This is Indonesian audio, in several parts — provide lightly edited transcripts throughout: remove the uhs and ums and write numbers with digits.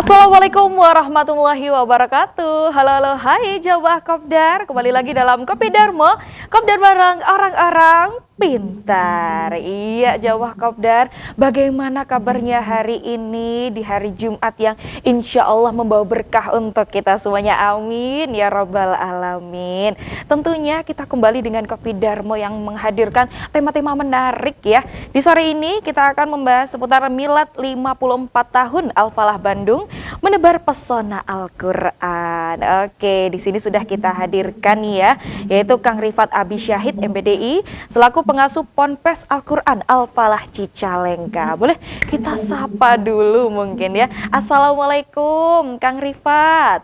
Assalamualaikum warahmatullahi wabarakatuh. Halo, halo, hai Jawah Kopdar. Kembali lagi dalam Kopi Darmo, Kopdar bareng orang-orang pintar. Iya, Jawah Kopdar. Bagaimana kabarnya hari ini di hari Jumat yang insya Allah membawa berkah untuk kita semuanya. Amin ya Rabbal Alamin. Tentunya kita kembali dengan Kopi Darmo yang menghadirkan tema-tema menarik ya. Di sore ini kita akan membahas seputar Milad 54 tahun Al-Falah Bandung menebar pesona Al-Quran. Oke, di sini sudah kita hadirkan ya, yaitu Kang Rifat Abi Syahid MPDI selaku pengasuh Ponpes Al-Quran Al-Falah Cicalengka. Boleh kita sapa dulu mungkin ya. Assalamualaikum Kang Rifat.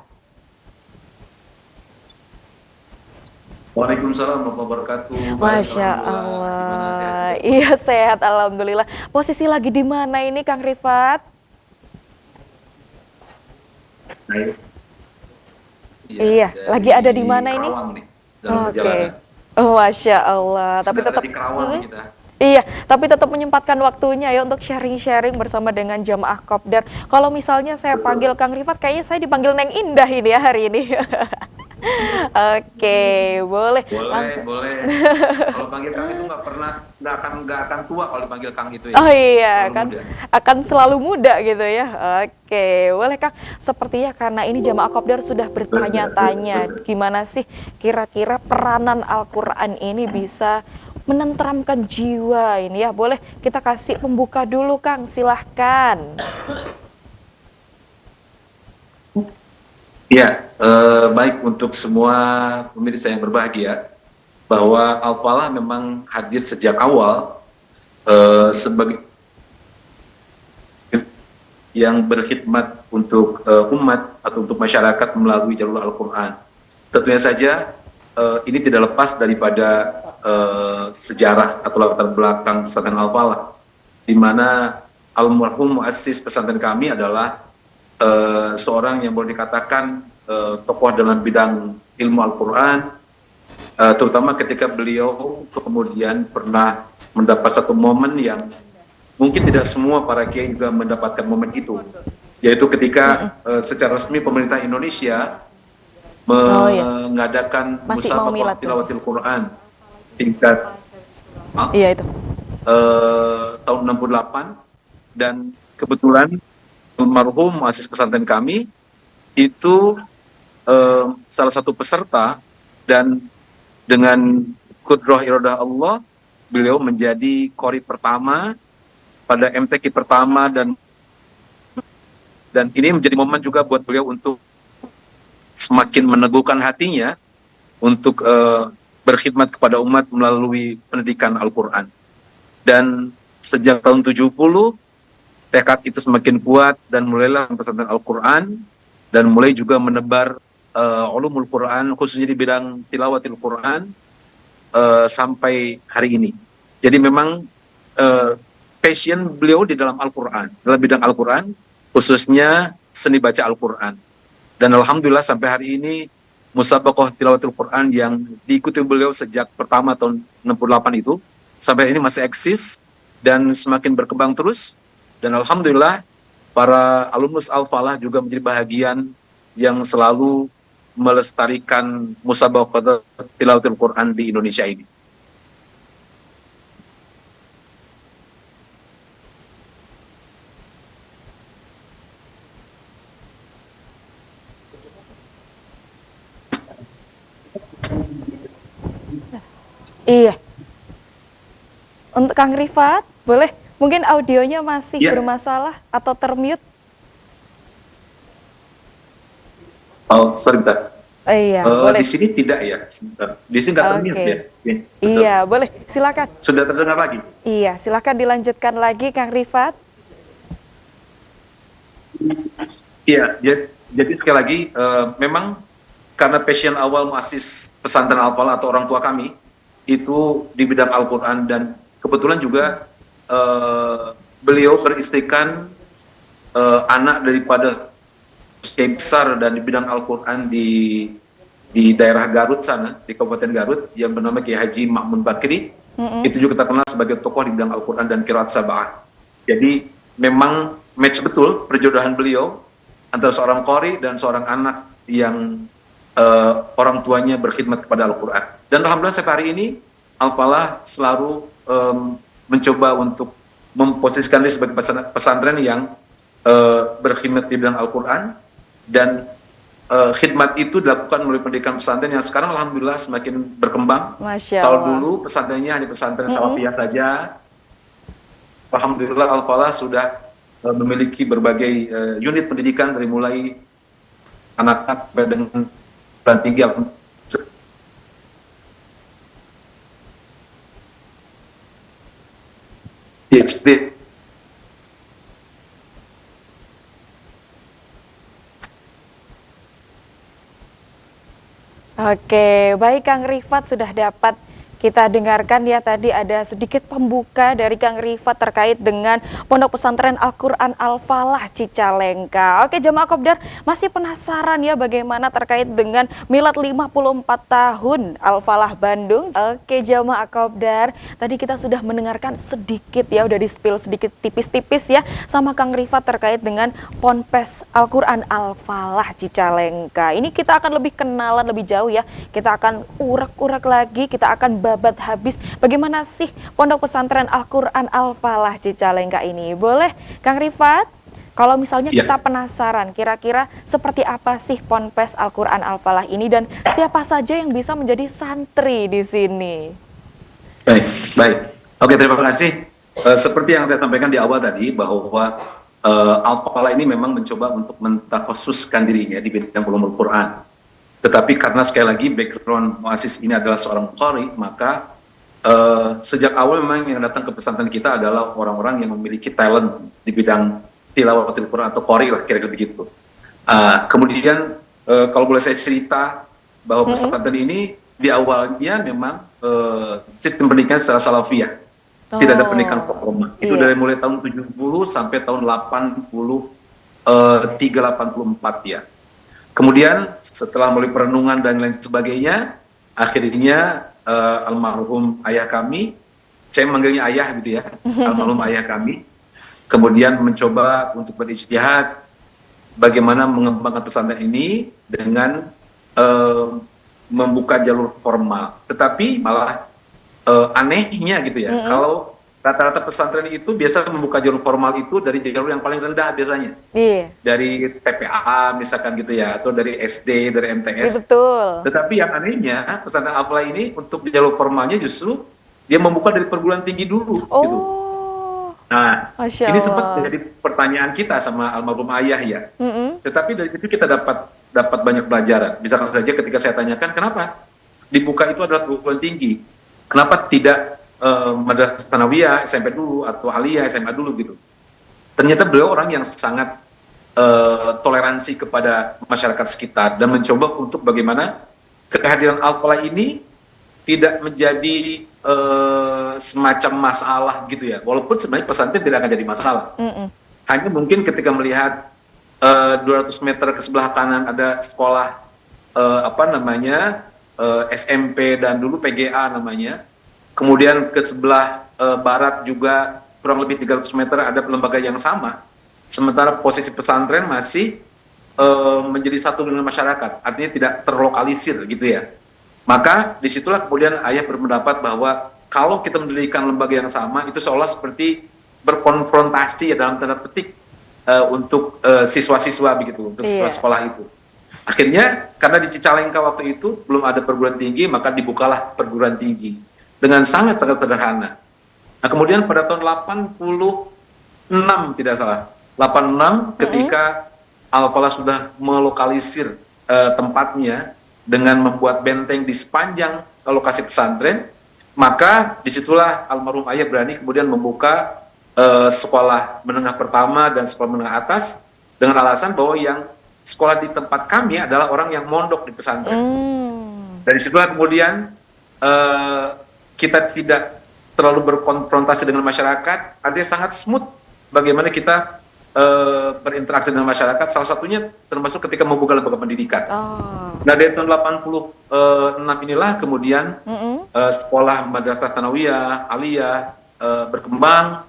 Waalaikumsalam warahmatullahi wabarakatuh. Masya Allah. Iya, sehat alhamdulillah. Posisi lagi di mana ini Kang Rifat? Nice. Iya, lagi ada di mana ini? Nih, dalam perjalanan. Oh, Masya Allah. Tapi Sedang ada tetap di Kerawang kita. Iya, tapi tetap menyempatkan waktunya ya untuk sharing-sharing bersama dengan jamaah Kopdar. Kalau misalnya saya panggil Kang Rifat, kayaknya saya dipanggil Neng Indah ini ya hari ini. Oke, boleh. Boleh. Kalau panggil Kang itu nggak akan tua kalau dipanggil Kang itu ya. Oh iya, Selalu kan muda. akan selalu muda gitu ya. Oke, boleh Kang. Sepertinya karena ini jamaah Kopdar sudah bertanya-tanya, gimana sih kira-kira peranan Al-Quran ini bisa menenteramkan jiwa ini ya. Boleh kita kasih pembuka dulu Kang, silahkan. Ya, baik untuk semua pemirsa yang berbahagia bahwa Al-Falah memang hadir sejak awal sebagai yang berkhidmat untuk umat atau untuk masyarakat melalui jalur Al-Quran. Tentunya saja ini tidak lepas daripada sejarah atau latar belakang pesantren Al-Falah, di mana almarhum muassis pesantren kami adalah seorang yang boleh dikatakan tokoh dalam bidang ilmu Al-Quran, terutama ketika beliau kemudian pernah mendapat satu momen yang mungkin tidak semua para kiai juga mendapatkan momen itu, yaitu ketika secara resmi pemerintah Indonesia mengadakan musabaqah tilawatil Quran tingkat Iya itu. tahun 68, dan kebetulan almarhum muassis pesantren kami itu salah satu peserta, dan dengan qudrah iradah Allah beliau menjadi qori pertama pada MTQ pertama, dan ini menjadi momen juga buat beliau untuk semakin meneguhkan hatinya untuk berkhidmat kepada umat melalui pendidikan Al-Quran. Dan sejak tahun 70 tekad itu semakin kuat dan mulailah pesantren Al-Quran dan mulai juga menebar ulumul Quran khususnya di bidang tilawatil Quran sampai hari ini. Jadi memang passion beliau di dalam Al-Quran, dalam bidang Al-Quran, khususnya seni baca Al-Quran. Dan alhamdulillah sampai hari ini musabaqah tilawatil Quran yang diikuti beliau sejak pertama tahun 68 itu sampai ini masih eksis dan semakin berkembang terus. Dan alhamdulillah para alumnus Al-Falah juga menjadi bahagian yang selalu melestarikan musabaqah tilawatil Quran di Indonesia ini. Iya. Untuk Kang Rifat, boleh? Mungkin audionya masih bermasalah atau termute. Oh, sorry bentar. Iya, boleh. Di sini tidak ya, sebentar. Di sini nggak termute ya. Iya, boleh. Silakan. Sudah terdengar lagi? Iya, silakan dilanjutkan lagi Kang Rifat. Iya, jadi sekali lagi, memang karena passion awal muassis pesantren Al-Falah atau orang tua kami itu di bidang Al-Quran, dan kebetulan juga beliau beristrikan anak daripada kiai besar dan di bidang Al-Quran di daerah Garut sana, di Kabupaten Garut, yang bernama Kiai Haji Ma'mun Bakri. Itu juga terkenal sebagai tokoh di bidang Al-Quran dan qiraat sab'ah. Jadi memang match betul perjodohan beliau antara seorang qori dan seorang anak yang orang tuanya berkhidmat kepada Al-Quran. Dan alhamdulillah sampai hari ini Al-Falah selalu mencoba untuk memposisikan diri sebagai pesantren yang berkhidmat di bidang Al-Quran, dan khidmat itu dilakukan melalui pendidikan pesantren yang sekarang alhamdulillah semakin berkembang. Masya Kalau Allah. dulu pesantrennya hanya pesantren salafiyah saja, alhamdulillah Al-Falah sudah memiliki berbagai unit pendidikan dari mulai anak-anak dengan pendidikan tinggi di Oke, baik Kang Rifat, sudah dapat kita dengarkan ya, tadi ada sedikit pembuka dari Kang Rifat terkait dengan Pondok Pesantren Al-Quran Al-Falah Cicalengka. Oke jemaah Kopdar, masih penasaran ya bagaimana terkait dengan milad 54 tahun Al-Falah Bandung? Oke jemaah Kopdar, tadi kita sudah mendengarkan sedikit ya, udah di-spill sedikit tipis-tipis ya sama Kang Rifat terkait dengan Ponpes Al-Quran Al-Falah Cicalengka. Ini kita akan lebih kenalan lebih jauh ya, kita akan urak-urak lagi, kita akan babat habis bagaimana sih Pondok Pesantren Al-Quran Al-Falah Cicalengka ini. Boleh Kang Rifat, kalau misalnya kita penasaran kira-kira seperti apa sih Ponpes Al-Quran Al-Falah ini dan siapa saja yang bisa menjadi santri di sini? Baik. Oke, terima kasih. Seperti yang saya sampaikan di awal tadi, bahwa Al-Falah ini memang mencoba untuk mentakhususkan dirinya di bidang ulumul Quran. Tetapi karena sekali lagi background muassis ini adalah seorang qori, maka sejak awal memang yang datang ke pesantren kita adalah orang-orang yang memiliki talent di bidang tilawatil Quran atau qori lah, kira-kira begitu. Kemudian kalau boleh saya cerita bahwa pesantren ini di awalnya memang sistem pendidikan secara salafiyah, tidak ada pendidikan formal. Itu dari mulai tahun 70 sampai tahun 83-84 ya. Kemudian setelah mulai perenungan dan lain sebagainya, akhirnya almarhum ayah kami, saya manggilnya ayah gitu ya, almarhum ayah kami, kemudian mencoba untuk berijtihad bagaimana mengembangkan pesantren ini dengan membuka jalur formal. Tetapi malah anehnya gitu ya, kalau rata-rata pesantren itu biasa membuka jalur formal itu dari jalur yang paling rendah biasanya. Dari TPA misalkan gitu ya, atau dari SD, dari MTS. Betul. Tetapi yang anehnya pesantren Al-Falah ini untuk jalur formalnya justru dia membuka dari perguruan tinggi dulu gitu. Nah, ini sempat jadi pertanyaan kita sama almarhum ayah ya. Tetapi dari itu kita dapat banyak pelajaran. Bisa saja ketika saya tanyakan kenapa dibuka itu adalah perguruan tinggi, kenapa tidak Madrasah Tsanawiyah, SMP dulu, atau Aliyah, SMA dulu gitu. Ternyata beliau orang yang sangat toleransi kepada masyarakat sekitar dan mencoba untuk bagaimana kehadiran Al-Falah ini tidak menjadi semacam masalah gitu ya. Walaupun sebenarnya pesantren tidak akan jadi masalah. Hanya mungkin ketika melihat 200 meter ke sebelah kanan ada sekolah SMP dan dulu PGA namanya. Kemudian ke sebelah barat juga kurang lebih 300 meter ada lembaga yang sama. Sementara posisi pesantren masih menjadi satu dengan masyarakat, artinya tidak terlokalisir gitu ya. Maka disitulah kemudian ayah berpendapat bahwa kalau kita mendirikan lembaga yang sama, itu seolah seperti berkonfrontasi ya dalam tanda petik untuk siswa-siswa begitu, untuk siswa sekolah itu. Akhirnya karena di Cicalengka waktu itu belum ada perguruan tinggi, maka dibukalah perguruan tinggi dengan sangat-sangat sederhana. Nah, kemudian pada tahun 86 tidak salah, 86 ketika Al-Falah sudah melokalisir tempatnya dengan membuat benteng di sepanjang lokasi pesantren, maka disitulah almarhum ayah berani kemudian membuka sekolah menengah pertama dan sekolah menengah atas dengan alasan bahwa yang sekolah di tempat kami adalah orang yang mondok di pesantren. Dari situlah kemudian kita tidak terlalu berkonfrontasi dengan masyarakat, artinya sangat smooth bagaimana kita berinteraksi dengan masyarakat, salah satunya termasuk ketika membuka lembaga pendidikan. Nah dari tahun 86 inilah kemudian sekolah Madrasah Tsanawiyah, Aliyah berkembang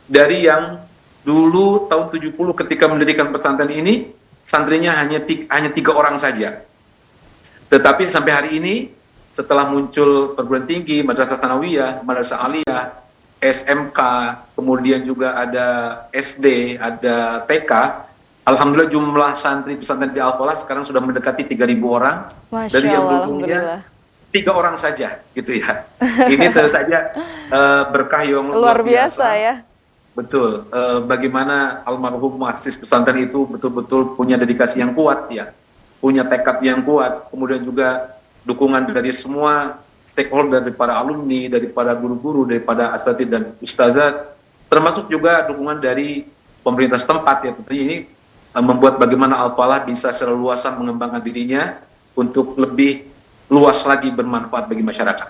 dari yang dulu tahun 70 ketika mendirikan pesantren ini santrinya hanya 3 orang saja. Tetapi sampai hari ini setelah muncul perguruan tinggi, madrasah tsanawiyah, madrasah aliyah, SMK, kemudian juga ada SD, ada TK, alhamdulillah jumlah santri pesantren di Al-Falah sekarang sudah mendekati 3.000 orang. Masya Dari yang Allah, dulunya alhamdulillah. 3 orang saja, gitu ya. Ini tentu saja berkah yang Luar biasa ya. Betul. Bagaimana almarhum muassis pesantren itu betul-betul punya dedikasi yang kuat ya, punya tekad yang kuat, kemudian juga dukungan dari semua stakeholder, dari para alumni, dari para guru-guru, daripada asatidz dan ustadzat, termasuk juga dukungan dari pemerintah setempat ya. Tentunya ini membuat bagaimana Al-Falah bisa secara luasan mengembangkan dirinya untuk lebih luas lagi bermanfaat bagi masyarakat.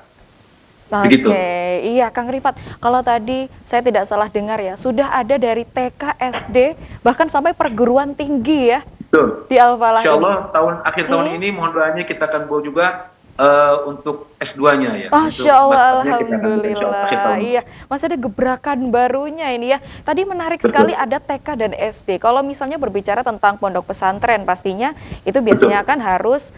Begitu. Oke, iya Kang Rifat. Kalau tadi saya tidak salah dengar ya, sudah ada dari TK, SD, bahkan sampai perguruan tinggi ya Betul. di Al-Falah Insya ini. Allah akhir tahun ini mohon doanya kita akan bawa juga untuk S2-nya ya. Masya Untuk Allah, masternya kita akan insya Allah akhir alhamdulillah. tahun. Iya, masih ada gebrakan barunya ini ya. Tadi menarik sekali ada TK dan SD. Kalau misalnya berbicara tentang pondok pesantren, pastinya itu biasanya kan harus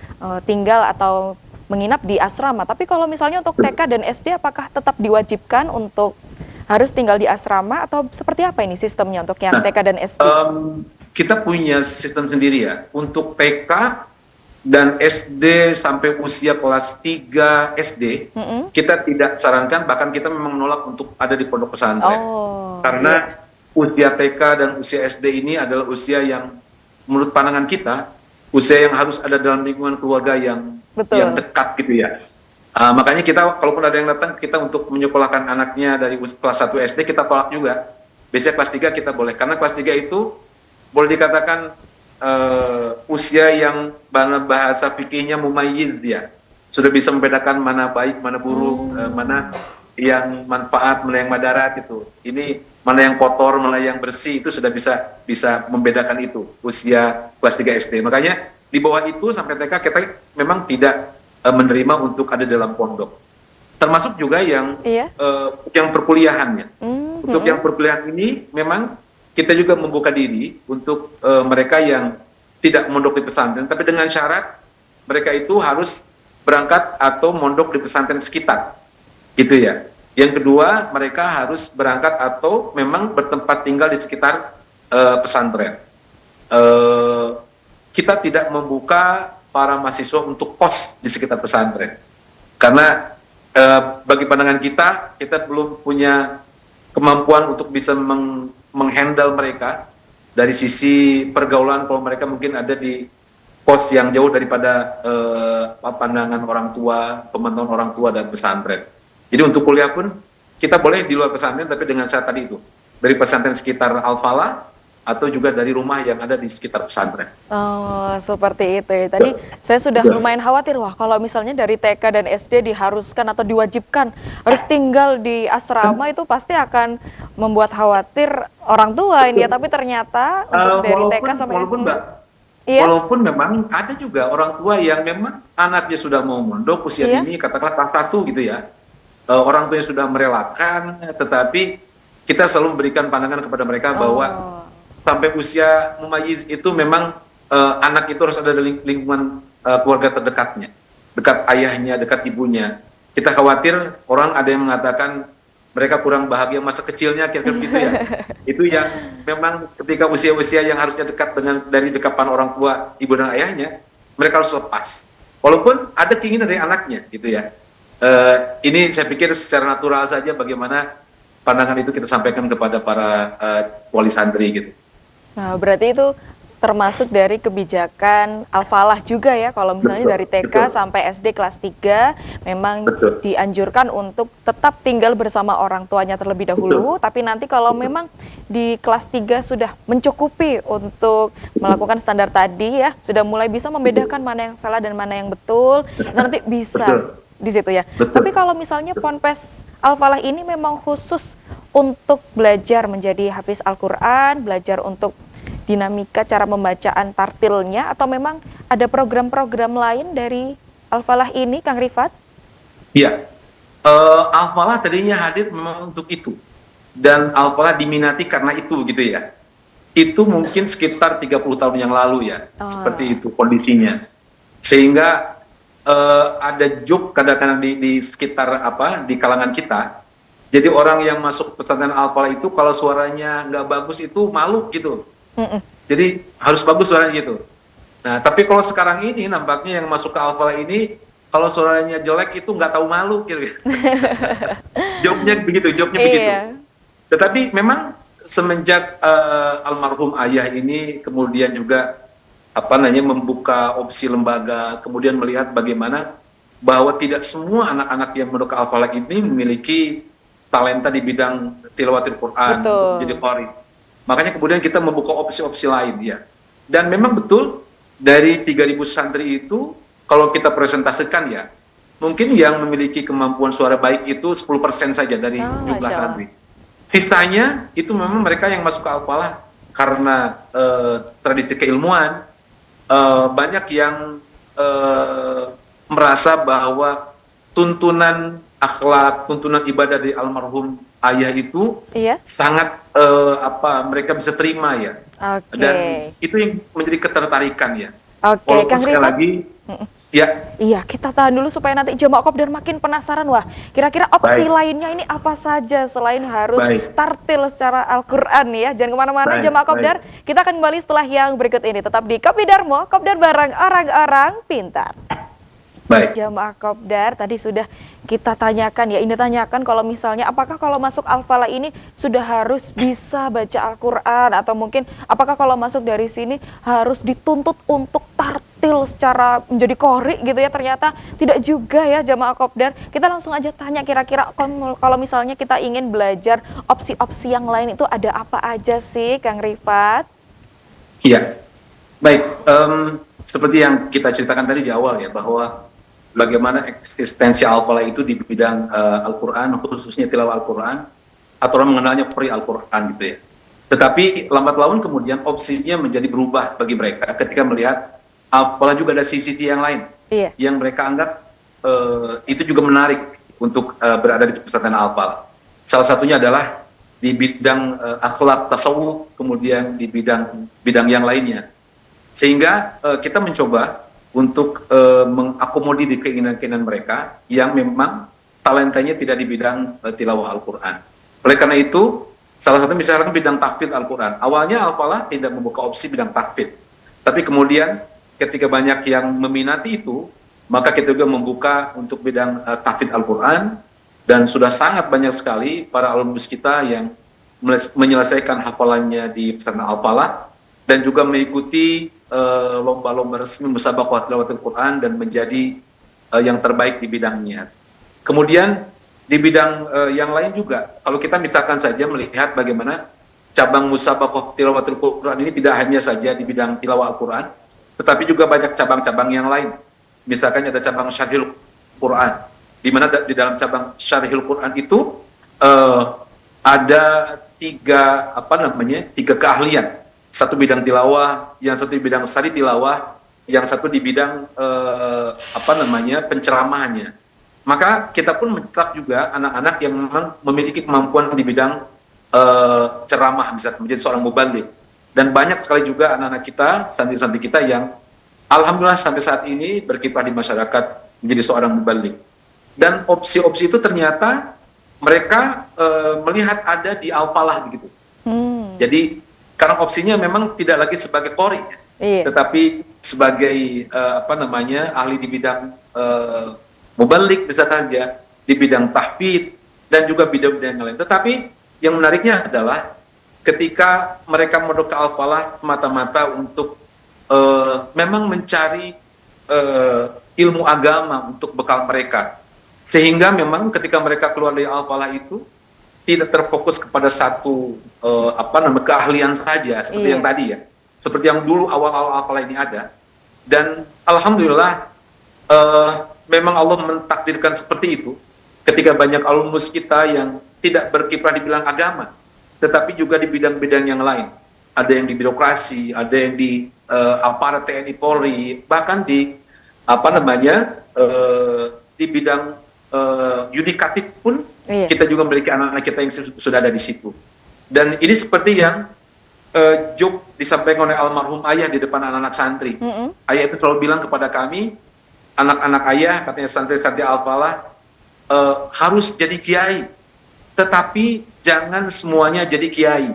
tinggal atau menginap di asrama. Tapi kalau misalnya untuk TK dan SD, apakah tetap diwajibkan untuk harus tinggal di asrama atau seperti apa ini sistemnya untuk yang TK dan SD? Kita punya sistem sendiri ya. Untuk TK dan SD sampai usia kelas 3 SD, kita tidak sarankan, bahkan kita memang menolak untuk ada di pondok pesantren. Karena usia TK dan usia SD ini adalah usia yang menurut pandangan kita, usia yang harus ada dalam lingkungan keluarga yang dekat gitu ya. Makanya kita, kalaupun ada yang datang, kita untuk menyekolahkan anaknya dari kelas 1 SD, kita tolak juga. Biasanya kelas 3 kita boleh, karena kelas 3 itu boleh dikatakan usia yang bahasa fikihnya mumayyiz ya, sudah bisa membedakan mana baik, mana buruk, mana yang manfaat, mana yang madarat itu. Ini mana yang kotor, mana yang bersih, itu sudah bisa membedakan itu usia kelas 3 SD. Makanya di bawah itu sampai TK kita memang tidak menerima untuk ada dalam pondok. Termasuk juga yang perkuliahannya. Untuk yang perkuliahan ini memang kita juga membuka diri untuk mereka yang tidak mondok di pesantren, tapi dengan syarat mereka itu harus berangkat atau mondok di pesantren sekitar, gitu ya. Yang kedua, mereka harus berangkat atau memang bertempat tinggal di sekitar pesantren. Kita tidak membuka para mahasiswa untuk kos di sekitar pesantren, karena bagi pandangan kita belum punya kemampuan untuk bisa menghandle mereka dari sisi pergaulan. Kalau mereka mungkin ada di pos yang jauh daripada pandangan orang tua, pemantauan orang tua dan pesantren. Jadi untuk kuliah pun kita boleh di luar pesantren, tapi dengan syarat tadi itu, dari pesantren sekitar Al-Falah atau juga dari rumah yang ada di sekitar pesantren. Oh, seperti itu ya. Tadi saya sudah lumayan khawatir, wah kalau misalnya dari TK dan SD diharuskan atau diwajibkan harus tinggal di asrama, itu pasti akan membuat khawatir orang tua ini ya. Tapi ternyata untuk dari TK sampai walaupun Mbak, walaupun memang ada juga orang tua yang memang anaknya sudah mau mondok usia dini, katakanlah tahap 1 gitu ya. Orang tuanya sudah merelakan, tetapi kita selalu memberikan pandangan kepada mereka bahwa sampai usia mumayyiz itu memang anak itu harus ada di lingkungan keluarga terdekatnya, dekat ayahnya, dekat ibunya. Kita khawatir orang ada yang mengatakan mereka kurang bahagia masa kecilnya, kira-kira begitu ya. Itu yang memang ketika usia-usia yang harusnya dekat dari dekapan orang tua, ibu dan ayahnya, mereka harus lepas. Walaupun ada keinginan dari anaknya, gitu ya. Ini saya pikir secara natural saja bagaimana pandangan itu kita sampaikan kepada para wali santri gitu. Nah, berarti itu termasuk dari kebijakan Al-Falah juga ya, kalau misalnya dari TK sampai SD kelas 3 memang dianjurkan untuk tetap tinggal bersama orang tuanya terlebih dahulu, tapi nanti kalau memang di kelas 3 sudah mencukupi untuk melakukan standar tadi ya, sudah mulai bisa membedakan mana yang salah dan mana yang betul, nanti bisa di situ ya. Tapi kalau misalnya Ponpes Al-Falah ini memang khusus untuk belajar menjadi hafiz Al-Quran, belajar untuk dinamika cara pembacaan tartilnya, atau memang ada program-program lain dari Al-Falah ini, Kang Rifat? Iya, Al-Falah tadinya hadir memang untuk itu, dan Al-Falah diminati karena itu gitu ya. itu mungkin sekitar 30 tahun yang lalu ya, Oh. seperti itu kondisinya. Sehingga ada joke kadang-kadang di sekitar di kalangan kita. Jadi orang yang masuk pesantren Al-Falah itu kalau suaranya nggak bagus itu malu gitu. Jadi harus bagus suaranya gitu. Nah, tapi kalau sekarang ini nampaknya yang masuk ke Al-Falah ini kalau suaranya jelek itu nggak tahu malu gitu. Joke-nya begitu, joke-nya begitu. Iya. Tetapi memang semenjak almarhum ayah ini kemudian juga membuka opsi lembaga, kemudian melihat bagaimana bahwa tidak semua anak-anak yang menuju Al-Falah ini memiliki talenta di bidang tilawatil Quran Betul. untuk menjadi qari. Makanya kemudian kita membuka opsi-opsi lain ya. Dan memang betul dari 3.000 santri itu kalau kita presentasikan ya, mungkin yang memiliki kemampuan suara baik itu 10% saja dari jumlah Masya Allah. santri. Sisanya itu memang mereka yang masuk ke Al-Falah karena tradisi keilmuan, banyak yang merasa bahwa tuntunan akhlak, tuntunan ibadah dari almarhum ayah itu Iya. sangat mereka bisa terima ya. Oke. Dan itu yang menjadi ketertarikan ya. Oke, Walaupun Kang sekali Rifat. lagi ya. Iya, kita tahan dulu supaya nanti jemaah kopdar makin penasaran. Wah, kira-kira opsi Baik. lainnya ini apa saja selain harus Baik. tartil secara Al-Quran ya. Jangan kemana-mana Baik, jemaah kopdar. Kita akan kembali setelah yang berikut ini. Tetap di Kopi Darmo, Kopdar bareng orang-orang pintar. Baik. Jamaah Kopdar tadi sudah kita tanyakan ya, ini tanyakan kalau misalnya apakah kalau masuk Al-Falah ini sudah harus bisa baca Al-Quran atau mungkin apakah kalau masuk dari sini harus dituntut untuk tartil secara menjadi qori gitu ya. Ternyata tidak juga ya jamaah Kopdar. Kita langsung aja tanya kira-kira kalau misalnya kita ingin belajar opsi-opsi yang lain itu ada apa aja sih Kang Rifat? Iya. Baik, seperti yang kita ceritakan tadi di awal ya, bahwa bagaimana eksistensi Al-Falah itu di bidang Al-Quran, khususnya tilawah Al-Quran, atau orang mengenalnya qari Al-Quran gitu ya. Tetapi lambat laun kemudian opsinya menjadi berubah bagi mereka ketika melihat Al-Falah juga ada sisi-sisi yang lain, Iya. yang mereka anggap itu juga menarik untuk berada di pesantren Al-Falah. Salah satunya adalah di bidang akhlak tasawuf, kemudian di bidang yang lainnya. Sehingga kita mencoba untuk mengakomodir di keinginan-keinginan mereka yang memang talentanya tidak di bidang tilawah Al-Quran. Oleh karena itu, salah satu misalnya bidang tahfidz Al-Quran. Awalnya Al-Falah tidak membuka opsi bidang tahfidz. Tapi kemudian ketika banyak yang meminati itu, maka kita juga membuka untuk bidang tahfidz Al-Quran, dan sudah sangat banyak sekali para alumnus kita yang menyelesaikan hafalannya di pesantren Al-Falah dan juga mengikuti lomba-lomba resmi musabaqah tilawatul Quran dan menjadi yang terbaik di bidangnya. Kemudian di bidang yang lain juga, kalau kita misalkan saja melihat bagaimana cabang musabaqah tilawatul Quran ini tidak hanya saja di bidang tilawah Al-Quran, tetapi juga banyak cabang-cabang yang lain. Misalkan ada cabang syarhil Quran, di mana di dalam cabang syarhil Quran itu ada tiga keahlian. Satu bidang tilawah, yang satu di bidang sari tilawah, yang satu di bidang penceramahannya. Maka kita pun mencetak juga anak-anak yang memang memiliki kemampuan di bidang ceramah, bisa menjadi seorang mubaligh. Dan banyak sekali juga anak-anak kita, santri-santri kita yang alhamdulillah sampai saat ini berkiprah di masyarakat menjadi seorang mubaligh. Dan opsi-opsi itu ternyata mereka melihat ada di Al-Falah begitu. Jadi karena opsinya memang tidak lagi sebagai qori, Iya. tetapi sebagai ahli di bidang mubaligh bisa saja, di bidang tahfidz dan juga bidang-bidang yang lain. Tetapi yang menariknya adalah ketika mereka masuk ke Al-Falah semata-mata untuk memang mencari ilmu agama untuk bekal mereka, sehingga memang ketika mereka keluar dari Al-Falah itu tidak terfokus kepada satu keahlian saja seperti Iya. yang tadi ya, seperti yang dulu awal-awal Al-Falah ini ada. Dan alhamdulillah memang Allah mentakdirkan seperti itu ketika banyak alumnus kita yang tidak berkiprah di bidang agama, tetapi juga di bidang-bidang yang lain. Ada yang di birokrasi, ada yang di aparat TNI Polri, bahkan di di bidang yudikatif pun Iya. kita juga memiliki anak-anak kita yang sudah ada di situ. Dan ini seperti yang joke disampaikan oleh almarhum ayah di depan anak-anak santri. Ayah itu selalu bilang kepada kami, anak-anak ayah, katanya santri-santri Al-Falah, harus jadi kiai, tetapi jangan semuanya jadi kiai.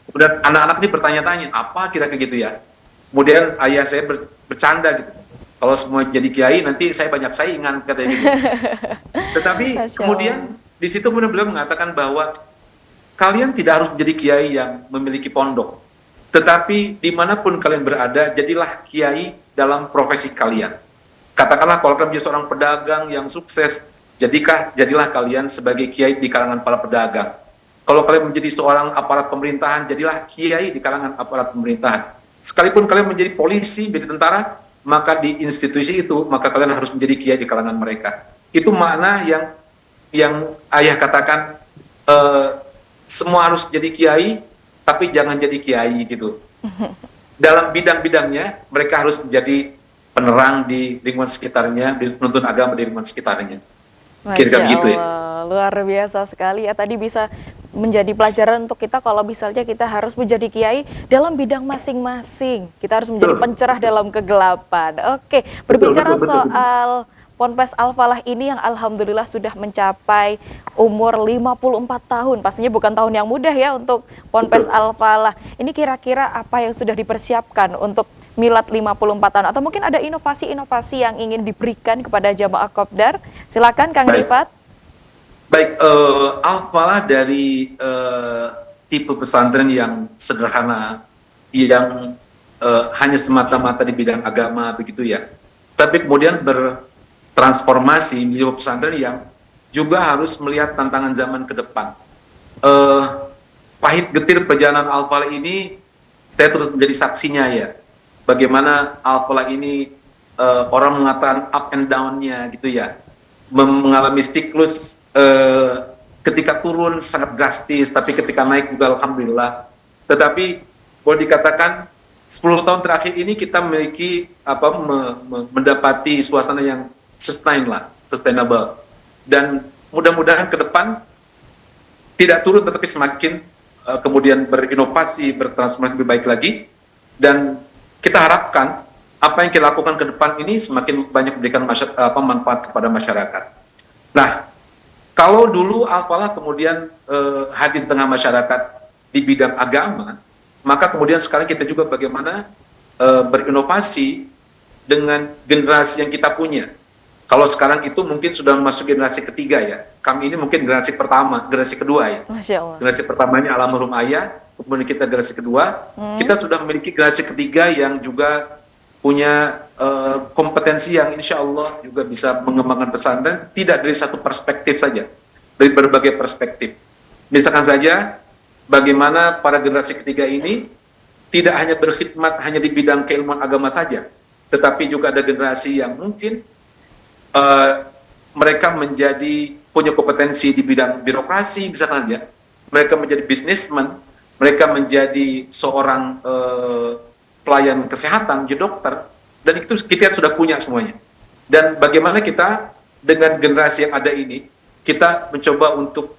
Kemudian anak-anak ini bertanya-tanya, apa kira-kira gitu ya. Kemudian ayah saya bercanda gitu. Kalau semua jadi kiai, nanti saya banyak saingan, katanya gitu. Tetapi kemudian di situ beliau mengatakan bahwa kalian tidak harus menjadi kiai yang memiliki pondok. Tetapi dimanapun kalian berada, jadilah kiai dalam profesi kalian. Katakanlah kalau kalian menjadi seorang pedagang yang sukses, jadilah kalian sebagai kiai di kalangan para pedagang. Kalau kalian menjadi seorang aparat pemerintahan, jadilah kiai di kalangan aparat pemerintahan. Sekalipun kalian menjadi polisi, menjadi tentara, maka di institusi itu, maka kalian harus menjadi kiai di kalangan mereka. Itu makna yang ayah katakan, semua harus jadi kiai, tapi jangan jadi kiai gitu. Dalam bidang-bidangnya, mereka harus menjadi penerang di lingkungan sekitarnya, penuntun agama di lingkungan sekitarnya. Kira-kira begitu ya. Luar biasa sekali ya. Tadi bisa menjadi pelajaran untuk kita kalau misalnya kita harus menjadi kiai dalam bidang masing-masing. Kita harus menjadi pencerah dalam kegelapan. Oke, berbicara soal Ponpes Al-Falah ini yang alhamdulillah sudah mencapai umur 54 tahun. Pastinya bukan tahun yang mudah ya untuk Ponpes Al-Falah. Ini kira-kira apa yang sudah dipersiapkan untuk milad 54 tahun? Atau mungkin ada inovasi-inovasi yang ingin diberikan kepada jamaah Kopdar? Silakan Kang Rifat. Baik, Al-Falah dari tipe pesantren yang sederhana, yang hanya semata-mata di bidang agama begitu ya. Tapi kemudian bertransformasi menjadi pesantren yang juga harus melihat tantangan zaman ke depan. Pahit getir perjalanan Al-Falah ini, saya terus menjadi saksinya ya. Bagaimana Al-Falah ini orang mengatakan up and down-nya gitu ya. Mengalami siklus ketika turun sangat drastis, tapi ketika naik juga alhamdulillah. Tetapi boleh dikatakan 10 tahun terakhir ini kita memiliki mendapati suasana yang sustainable. Dan mudah-mudahan ke depan tidak turun tetapi semakin kemudian berinovasi, bertransformasi lebih baik lagi. Dan kita harapkan apa yang kita lakukan ke depan ini semakin banyak memberikan manfaat kepada masyarakat. Nah, kalau dulu Al-Falah kemudian hadir di tengah masyarakat di bidang agama, maka kemudian sekarang kita juga bagaimana berinovasi dengan generasi yang kita punya. Kalau sekarang itu mungkin sudah masuk generasi ketiga ya. Kami ini mungkin generasi pertama, generasi kedua ya. Masya Allah. Generasi pertamanya almarhum ayah, kemudian kita generasi kedua. Kita sudah memiliki generasi ketiga yang juga punya kompetensi yang insya Allah juga bisa mengembangkan pesantren, tidak dari satu perspektif saja, dari berbagai perspektif. Misalkan saja, bagaimana para generasi ketiga ini tidak hanya berkhidmat hanya di bidang keilmuan agama saja, tetapi juga ada generasi yang mungkin mereka punya kompetensi di bidang birokrasi, misalkan saja, mereka menjadi bisnismen, mereka menjadi seorang pelayan kesehatan, jadi dokter, dan itu kita sudah punya semuanya. Dan bagaimana kita dengan generasi yang ada ini, kita mencoba untuk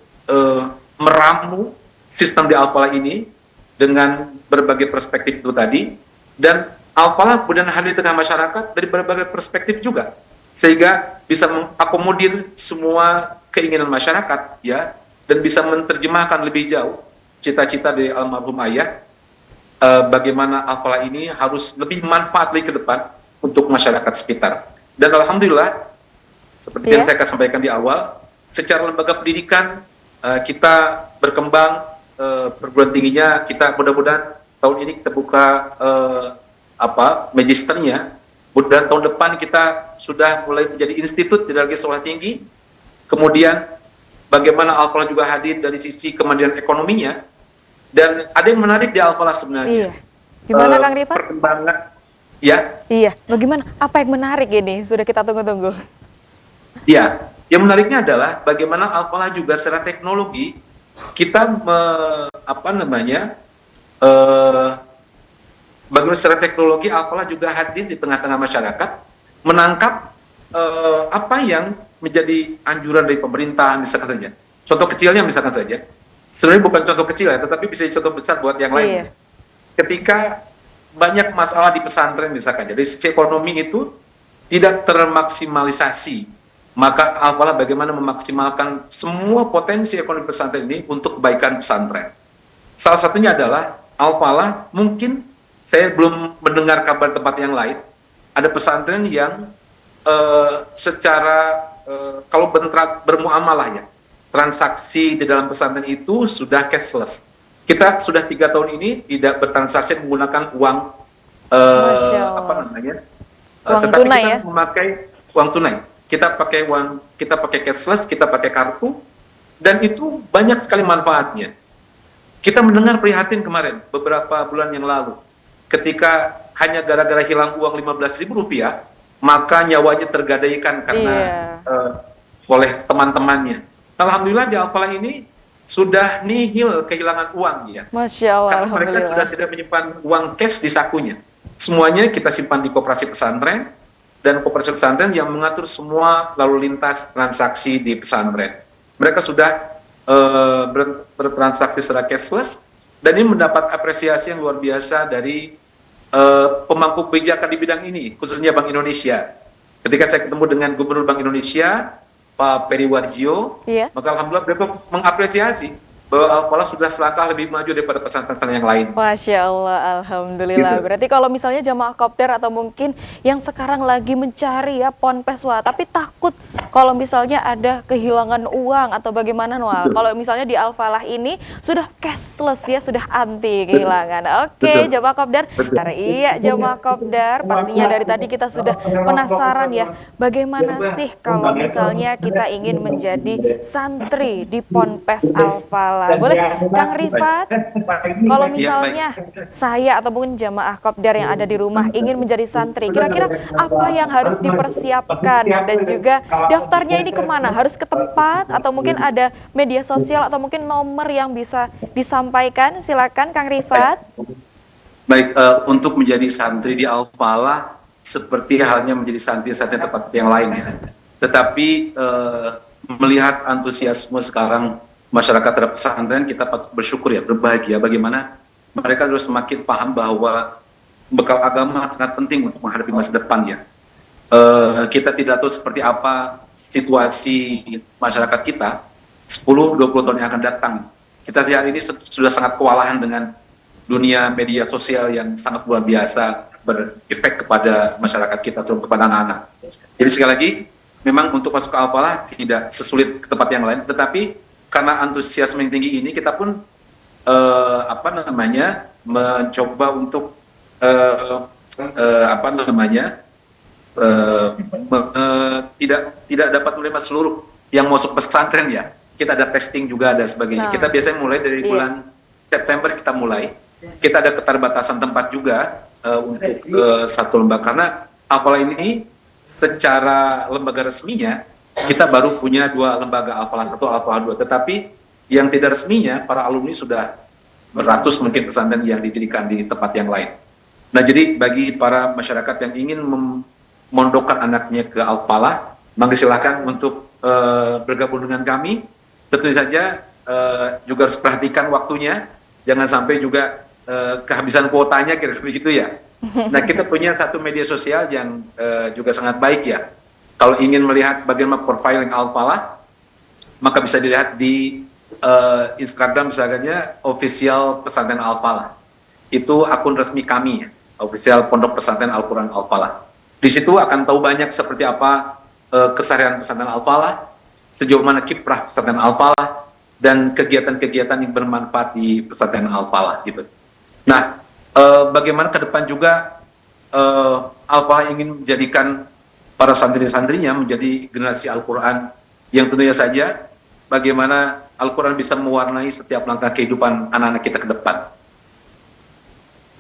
meramu sistem di Al-Falah ini dengan berbagai perspektif itu tadi, dan Al-Falah kemudian hadir di tengah masyarakat dari berbagai perspektif juga, sehingga bisa mengakomodir semua keinginan masyarakat, ya, dan bisa menerjemahkan lebih jauh cita-cita dari almarhum ayah. Bagaimana Al-Falah ini harus lebih manfaat lagi ke depan untuk masyarakat sekitar. Dan alhamdulillah, seperti yang saya sampaikan di awal, secara lembaga pendidikan kita berkembang, perguruan tingginya kita mudah-mudahan tahun ini kita buka magisternya. Mudah-mudahan tahun depan kita sudah mulai menjadi institut di dalam sekolah tinggi. Kemudian bagaimana Al-Falah juga hadir dari sisi kemandirian ekonominya. Dan ada yang menarik di Al-Falah sebenarnya. Iya. Gimana Kang Rifat? Perkembangan, ya. Iya, bagaimana? Apa yang menarik ini? Sudah kita tunggu-tunggu. Ya, yang menariknya adalah bagaimana Al-Falah juga secara teknologi kita bagaimana secara teknologi Al-Falah juga hadir di tengah-tengah masyarakat, menangkap apa yang menjadi anjuran dari pemerintah, misalkan saja. Contoh kecilnya misalkan saja. Sebenarnya bukan contoh kecil ya, tetapi bisa contoh besar buat yang lain. ketika banyak masalah di pesantren misalkan, jadi sisi ekonomi itu tidak termaksimalisasi, maka Al-Falah bagaimana memaksimalkan semua potensi ekonomi pesantren ini untuk kebaikan pesantren. Salah satunya adalah Al-Falah, mungkin saya belum mendengar kabar tempat yang lain, ada pesantren yang secara kalau bermuamalah ya, transaksi di dalam pesantren itu sudah cashless. Kita sudah 3 tahun ini tidak bertransaksi menggunakan uang Masya Allah. apa namanya, Uang tetapi tunai kita ya? memakai uang tunai. Kita pakai cashless, kita pakai kartu, dan itu banyak sekali manfaatnya. Kita mendengar prihatin kemarin beberapa bulan yang lalu, ketika hanya gara-gara hilang uang Rp15.000, maka nyawanya tergadaikan karena oleh teman-temannya. Alhamdulillah di Al-Falah ini sudah nihil kehilangan uang ya. Masya Allah, Karena mereka alhamdulillah. sudah tidak menyimpan uang cash di sakunya. Semuanya kita simpan di koperasi pesantren, dan koperasi pesantren yang mengatur semua lalu lintas transaksi di pesantren. Mereka sudah bertransaksi secara cashless, dan ini mendapat apresiasi yang luar biasa dari pemangku kebijakan di bidang ini, khususnya Bank Indonesia. Ketika saya ketemu dengan Gubernur Bank Indonesia, Pak Peri Warjio, maka alhamdulillah mereka mengapresiasi bahwa Al-Falah sudah selangkah lebih maju daripada pesantren-pesantren yang lain. Masya Allah, alhamdulillah. Gitu. Berarti kalau misalnya jamaah kopdar atau mungkin yang sekarang lagi mencari ya ponpes wah, tapi takut kalau misalnya ada kehilangan uang atau bagaimana wah. Kalau misalnya di Al-Falah ini sudah cashless ya, sudah anti kehilangan. Oke, jamaah kopdar. Iya, jamaah kopdar. Pastinya dari tadi kita sudah penasaran ya, bagaimana sih kalau misalnya kita ingin menjadi santri di ponpes Al-Falah. Boleh Kang Rifat, kalau misalnya saya atau mungkin jamaah kopdar yang ada di rumah ingin menjadi santri, kira-kira apa yang harus dipersiapkan dan juga daftarnya ini kemana? Harus ke tempat atau mungkin ada media sosial atau mungkin nomor yang bisa disampaikan? Silakan Kang Rifat. Baik, untuk menjadi santri di Al-Falah seperti halnya menjadi santri-santri tempat yang lain ya. Tetapi melihat antusiasme sekarang masyarakat terhadap pesantren, kita patut bersyukur ya, berbahagia bagaimana mereka harus semakin paham bahwa bekal agama sangat penting untuk menghadapi masa depan ya. Kita tidak tahu seperti apa situasi masyarakat kita 10-20 tahun yang akan datang. Kita hari ini sudah sangat kewalahan dengan dunia media sosial yang sangat luar biasa berefek kepada masyarakat kita, terutama kepada anak-anak. Jadi sekali lagi, memang untuk masuk ke Al-Falah tidak sesulit ke tempat yang lain, tetapi karena antusiasme yang tinggi ini, kita pun mencoba untuk tidak dapat menerima seluruh yang masuk pesantren ya. Kita ada testing juga, ada sebagainya. Kita biasanya mulai dari bulan September kita mulai. Kita ada keterbatasan tempat juga untuk satu lembaga, karena Al-Falah ini secara lembaga resminya kita baru punya 2 lembaga, Al-Falah 1, Al-Falah 2. Tetapi yang tidak resminya, para alumni sudah beratus mungkin pesantren yang didirikan di tempat yang lain. Nah, jadi bagi para masyarakat yang ingin memondokkan anaknya ke Al-Falah, maka silahkan untuk bergabung dengan kami. Tentu saja juga harus perhatikan waktunya, jangan sampai juga kehabisan kuotanya, kira-kira begitu ya. Nah, kita punya satu media sosial yang juga sangat baik ya. Kalau ingin melihat bagaimana profiling Al-Falah, maka bisa dilihat di Instagram misalnya official pesantren Al-Falah. Itu akun resmi kami, official Pondok Pesantren Al-Quran Al-Falah. Di situ akan tahu banyak seperti apa keseharian pesantren Al-Falah, sejauh mana kiprah pesantren Al-Falah, dan kegiatan-kegiatan yang bermanfaat di pesantren Al-Falah gitu. Nah, bagaimana ke depan juga Al-Falah ingin menjadikan para santri-santrinya menjadi generasi Al-Quran yang tentunya saja bagaimana Al-Quran bisa mewarnai setiap langkah kehidupan anak-anak kita ke depan.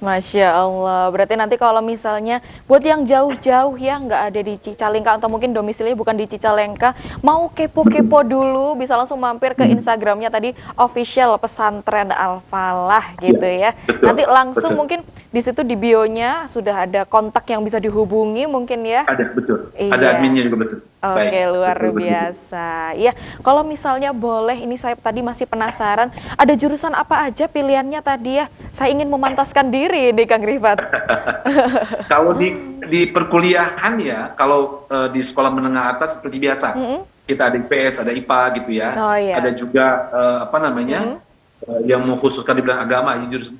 Masya Allah, berarti nanti kalau misalnya buat yang jauh-jauh ya nggak ada di Cicalengka atau mungkin domisilinya bukan di Cicalengka, mau kepo-kepo dulu bisa langsung mampir ke Instagramnya tadi official pesantren Al-Falah gitu ya. Betul, Nanti langsung betul. mungkin di situ di bionya sudah ada kontak yang bisa dihubungi mungkin ya. Ada, betul. Iya. Ada adminnya juga, betul. Oke, Baik, luar betul begitu. biasa. Ya, kalau misalnya boleh, ini saya tadi masih penasaran, ada jurusan apa aja pilihannya tadi ya? Saya ingin memantaskan diri nih, Kang Rifat. Kalau di perkuliahan ya, kalau di sekolah menengah atas seperti biasa, Mm-mm. kita ada IPS, ada IPA gitu ya, Oh ada iya. juga apa namanya Mm-mm. yang mengkhususkan di bidang agama, ya, jurusan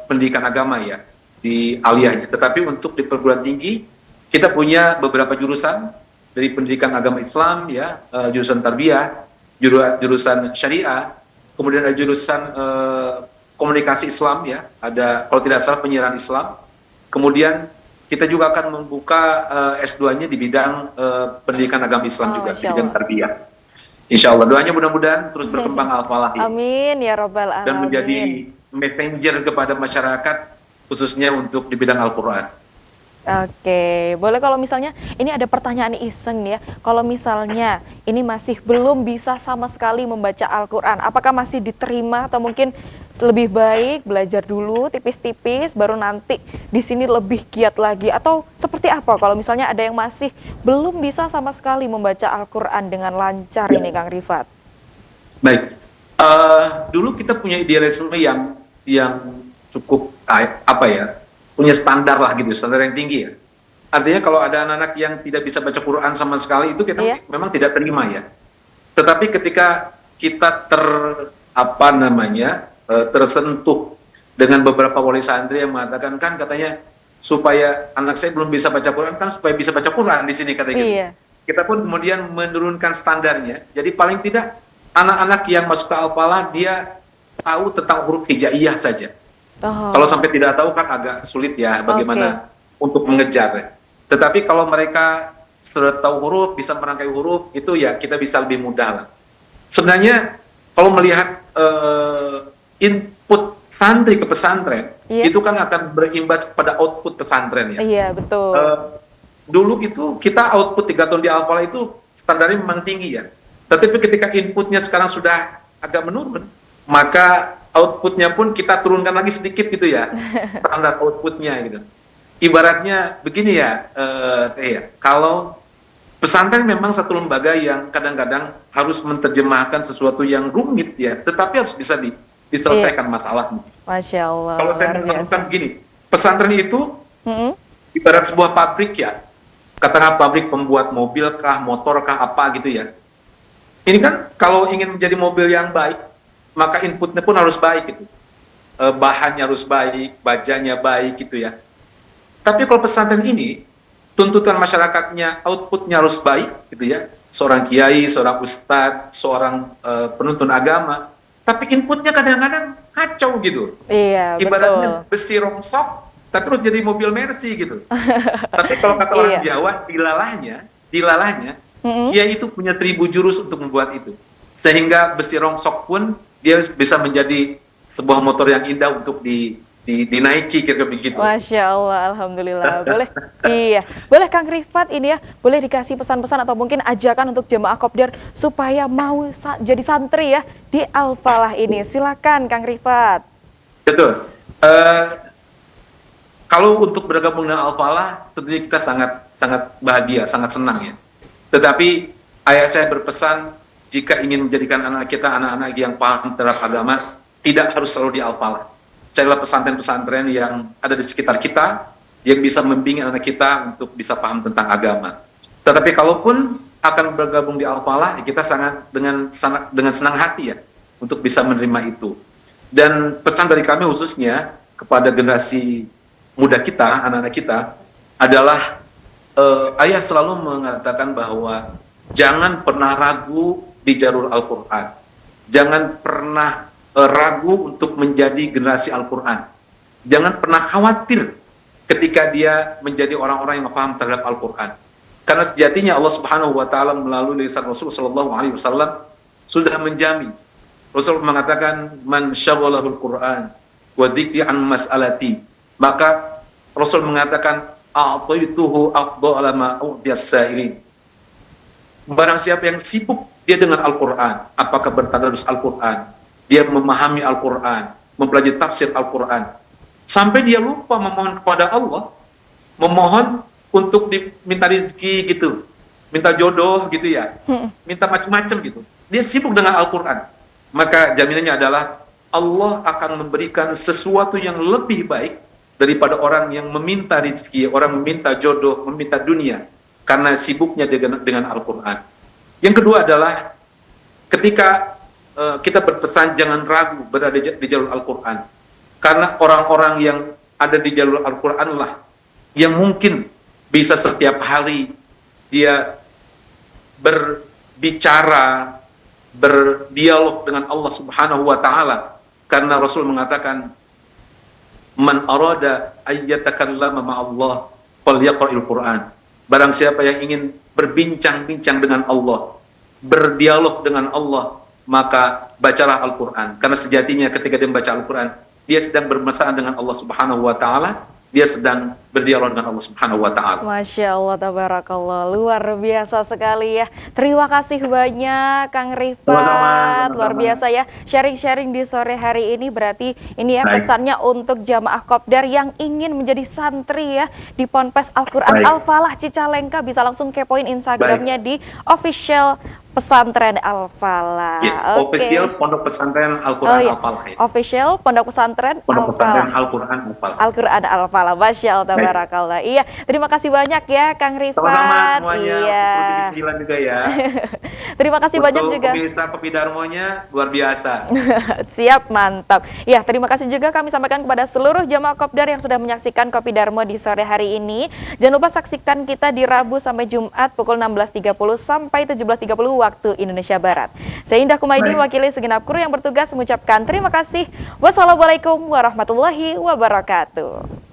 pendidikan agama ya di aliyahnya. Tetapi untuk di perguruan tinggi kita punya beberapa jurusan dari pendidikan agama Islam ya, jurusan tarbiyah, jurusan syariah, kemudian ada jurusan komunikasi Islam ya, ada kalau tidak salah penyiaran Islam. Kemudian kita juga akan membuka S2-nya di bidang pendidikan agama Islam Oh, juga, di Masya bidang Allah. tarbiyah. Insya Allah, doanya mudah-mudahan terus berkembang al-falah ini Amin ya Robbal dan Alamin. menjadi messenger kepada masyarakat khususnya untuk di bidang Al-Quran. Oke, boleh kalau misalnya ini ada pertanyaan iseng nih ya. Kalau misalnya ini masih belum bisa sama sekali membaca Al-Quran, apakah masih diterima atau mungkin lebih baik belajar dulu tipis-tipis baru nanti di sini lebih giat lagi atau seperti apa kalau misalnya ada yang masih belum bisa sama sekali membaca Al-Quran dengan lancar Ya. ini Kang Rifat? Baik. Dulu kita punya idealisme yang cukup apa ya, punya standar lah gitu, standar yang tinggi ya. Artinya kalau ada anak-anak yang tidak bisa baca Quran sama sekali itu kita Iya. memang tidak terima ya. Tetapi ketika kita apa namanya tersentuh dengan beberapa wali santri yang mengatakan kan katanya supaya anak saya belum bisa baca Quran kan supaya bisa baca Quran di sini katanya gitu. Iya. Kita pun kemudian menurunkan standarnya. Jadi paling tidak anak-anak yang masuk ke Al-Falah dia tahu tentang huruf hijaiyah saja. Oh, Kalau sampai tidak tahu kan agak sulit ya bagaimana untuk mengejar. Tetapi kalau mereka sudah tahu huruf, bisa merangkai huruf, itu ya kita bisa lebih mudah lah. Sebenarnya kalau melihat input santri ke pesantren, Iya. itu kan akan berimbas pada output pesantren ya. iya betul. Dulu itu kita output 3 tahun di Al-Falah itu standarnya memang tinggi ya. Tetapi ketika inputnya sekarang sudah agak menurun, maka outputnya pun kita turunkan lagi sedikit gitu ya, standar outputnya gitu. Ibaratnya begini ya, kalau pesantren memang satu lembaga yang kadang-kadang harus menerjemahkan sesuatu yang rumit ya, tetapi harus bisa diselesaikan masalahnya. Masya Allah, Kalau saya luar biasa. melakukan begini, pesantren itu Mm-mm. ibarat sebuah pabrik ya, katakanlah pabrik pembuat mobil kah, motor kah, apa gitu ya. Ini kan kalau ingin menjadi mobil yang baik, maka inputnya pun harus baik gitu. Bahannya harus baik, bajanya baik gitu ya. Tapi kalau pesantren ini, tuntutan masyarakatnya, outputnya harus baik gitu ya. Seorang kiai, seorang ustadz, seorang penuntun agama, tapi inputnya kadang-kadang kacau gitu. Iya, Ibaratnya betul. besi rongsok, tapi terus jadi mobil Mercy gitu. Tapi kalau kata orang Iya. Jawa, dilalahnya, Mm-mm. dia itu punya 1000 jurus untuk membuat itu. Sehingga besi rongsok pun dia bisa menjadi sebuah motor yang indah untuk dinaiki kira-kira begitu. Masya Allah, Alhamdulillah. Boleh, iya. Boleh Kang Rifat ini ya, boleh dikasih pesan-pesan atau mungkin ajakan untuk jemaah Kopdar supaya mau jadi santri ya di Al-Falah ini. Silakan Kang Rifat. Betul. Kalau untuk bergabung dengan Al-Falah, tentunya kita sangat sangat bahagia, sangat senang ya. Tetapi ayah saya berpesan, jika ingin menjadikan anak kita anak-anak yang paham terhadap agama, tidak harus selalu di Al-Falah. Carilah pesantren-pesantren yang ada di sekitar kita, yang bisa membimbing anak kita untuk bisa paham tentang agama. Tetapi kalaupun akan bergabung di Al-Falah, ya kita dengan senang hati ya, untuk bisa menerima itu. Dan pesan dari kami khususnya kepada generasi muda kita, anak-anak kita, adalah ayah selalu mengatakan bahwa jangan pernah ragu di jalur Al-Quran. Jangan pernah ragu untuk menjadi generasi Al-Quran. Jangan pernah khawatir ketika dia menjadi orang-orang yang paham terhadap Al-Quran. Karena sejatinya Allah Subhanahu wa taala melalui lisan Rasul sallallahu alaihi wasallam sudah menjamin. Rasul mengatakan man syaghalahul Quran wa dzikri an mas'alati. Maka Rasul mengatakan a'taituhu afdhala ma u'tiyas sa'ilin. Barang siapa yang sibuk dia dengan Al-Quran, apakah bertadarus Al-Quran, dia memahami Al-Quran, mempelajari tafsir Al-Quran, sampai dia lupa memohon kepada Allah, memohon untuk diminta rezeki gitu. minta jodoh gitu ya, minta macam-macam gitu. Dia sibuk dengan Al-Quran. Maka jaminannya adalah Allah akan memberikan sesuatu yang lebih baik daripada orang yang meminta rezeki, orang meminta jodoh, meminta dunia karena sibuknya dengan Al-Quran. Yang kedua adalah ketika kita berpesan jangan ragu berada di jalur Al-Quran, karena orang-orang yang ada di jalur Al-Quran lah yang mungkin bisa setiap hari dia berbicara, berdialog dengan Allah Subhanahu wa taala, karena Rasul mengatakan man arada ayyatakallama ma'allah falyaqra'il Qur'an. Barang siapa yang ingin berbincang-bincang dengan Allah, berdialog dengan Allah, maka bacalah Al-Qur'an. Karena sejatinya ketika dia membaca Al-Qur'an, dia sedang bermesraan dengan Allah Subhanahu wa taala, dia sedang berdialog dengan Allah Subhanahu wa taala. Masya Allah, tabarakallah, luar biasa sekali ya. Terima kasih banyak Kang Rifat, luar biasa ya sharing-sharing di sore hari ini. Berarti ini ya pesannya untuk jamaah Kopdar yang ingin menjadi santri ya di Ponpes Al-Quran Al-Falah Cicalengka, bisa langsung kepoin Instagramnya di official Pesantren Al-Falah. Ya, official Pondok Pesantren Al-Quran Al-Falah. Ya. Official Pondok Pesantren Al-Falah. Al-Quran Al-Falah. Masya Allah, tabarakallah. Iya, terima kasih banyak ya Kang Rifat. Sama-sama semuanya. Iya. Untuk 9 juga ya. Terima kasih banyak juga. Pemirsa Kopi Darmonya luar biasa. Siap, mantap. Ya, terima kasih juga kami sampaikan kepada seluruh jamaah Kopdar yang sudah menyaksikan Kopi Darmo di sore hari ini. Jangan lupa saksikan kita di Rabu sampai Jumat pukul 16.30 sampai 17.30 waktu Indonesia Barat. Saya Indah Kumaidi, wakili segenap kru yang bertugas mengucapkan terima kasih. Wassalamualaikum warahmatullahi wabarakatuh.